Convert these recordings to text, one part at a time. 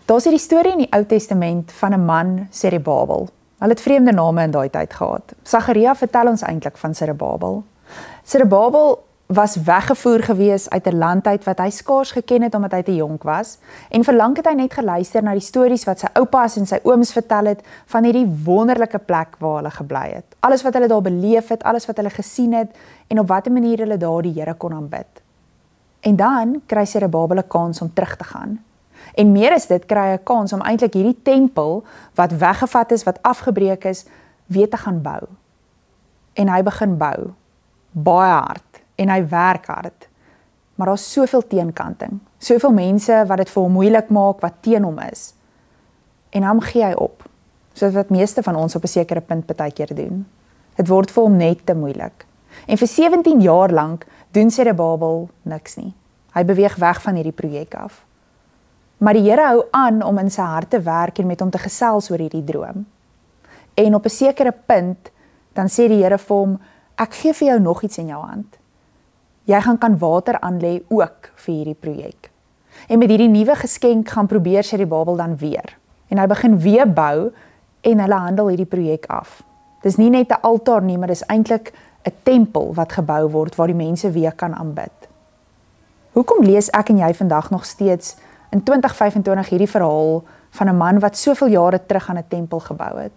Daar's hierdie storie in die Ou Testament van 'n man, Zerubabel. Hulle het vreemde name in daai tyd gehad. Sagaria vertel ons eintlik van Zerubabel. Zerubabel was weggevoer gewees uit 'n land uit wat hy skaars geken het omdat hy te jonk was, en vir lank het hy net geluister na die stories wat sy oupas en sy ooms vertel het van hierdie wonderlike plek waar hulle gebly het. Alles wat hulle daar beleef het, alles wat hulle gesien het en op watter manier hulle daar die Here kon aanbid. En dan kry Zerubabel 'n kans om terug te gaan. En meer as dit, kry hy 'n kans om eintlik hierdie tempel wat weggevat is, wat afgebreek is, weer te gaan bou. En hy begin bou, baie hard, en hy werk hard. Maar daar's soveel teenkanting, soveel mense wat dit vir hom moeilik maak, wat teen hom is. En dan gee hy op, soos wat meeste van ons op 'n sekere punt partykeer doen. Dit word vir hom net te moeilik. En vir 17 jaar lank doen Zerubabel niks nie. Hy beweeg weg van hierdie projek af. Maar die Here hou aan om in sy hart te werk en met hom te gesels oor hierdie droom. En op 'n sekere punt, dan sê die Here vir hom, ek gee vir jou nog iets in jou hand. Jy gaan kan water aanlê ook vir hierdie projek. En met hierdie nuwe geskenk gaan probeer Zerubabel dan weer. En hy begin weer bou en hulle handel hierdie projek af. Dis nie net 'n altaar nie, maar dis eintlik 'n tempel wat gebou word waar die mense weer kan aanbid. Hoekom lees ek en jy vandag nog steeds in 2025 hierdie verhaal van 'n man wat soveel jare terug aan 'n tempel gebou het?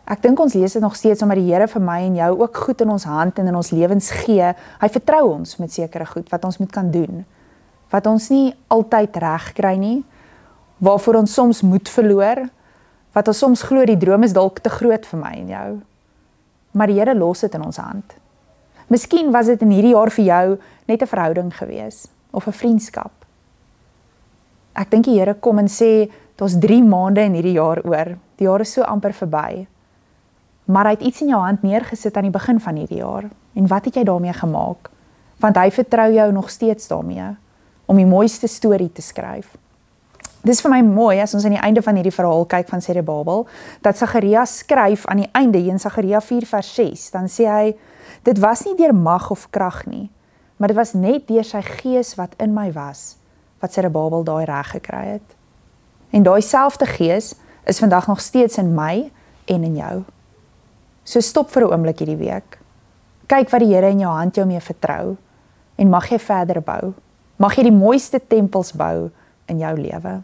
Ek dink ons lees dit nog steeds omdat die Here vir my en jou ook goed in ons hand en in ons lewens gee. Hy vertrou ons met sekere goed wat ons moet kan doen, wat ons nie altyd reg kry nie, waarvoor ons soms moed verloor, wat ons soms glo die droom is dalk te groot vir my en jou. Maar die Here los dit in ons hand. Miskien was dit in hierdie jaar vir jou net 'n verhouding gewees, of 'n vriendskap. Ek dink die Here kom en sê, daar's 3 maande in hierdie jaar oor, die jaar is so amper verby. Maar hy het iets in jou hand neergesit aan die begin van hierdie jaar, en wat het jy daarmee gemaak? Want hy vertrou jou nog steeds daarmee, om die mooiste storie te skryf. Dis vir my mooi, as ons aan die einde van hierdie verhaal kyk van Zerubabel, dat Sagaria skryf aan die einde, in Sagaria 4 vers 6, dan sê hy, dit was nie deur mag of krag nie, maar dit was net deur sy gees wat in my was, wat Zerubabel daai reg gekry het. En daai selfde gees is vandag nog steeds in my en in jou. So stop vir 'n oomblik hierdie week. Kyk wat die Here in jou hand jou mee vertrou, en mag jy verder bou. Mag jy die mooiste tempels bou in jou lewe.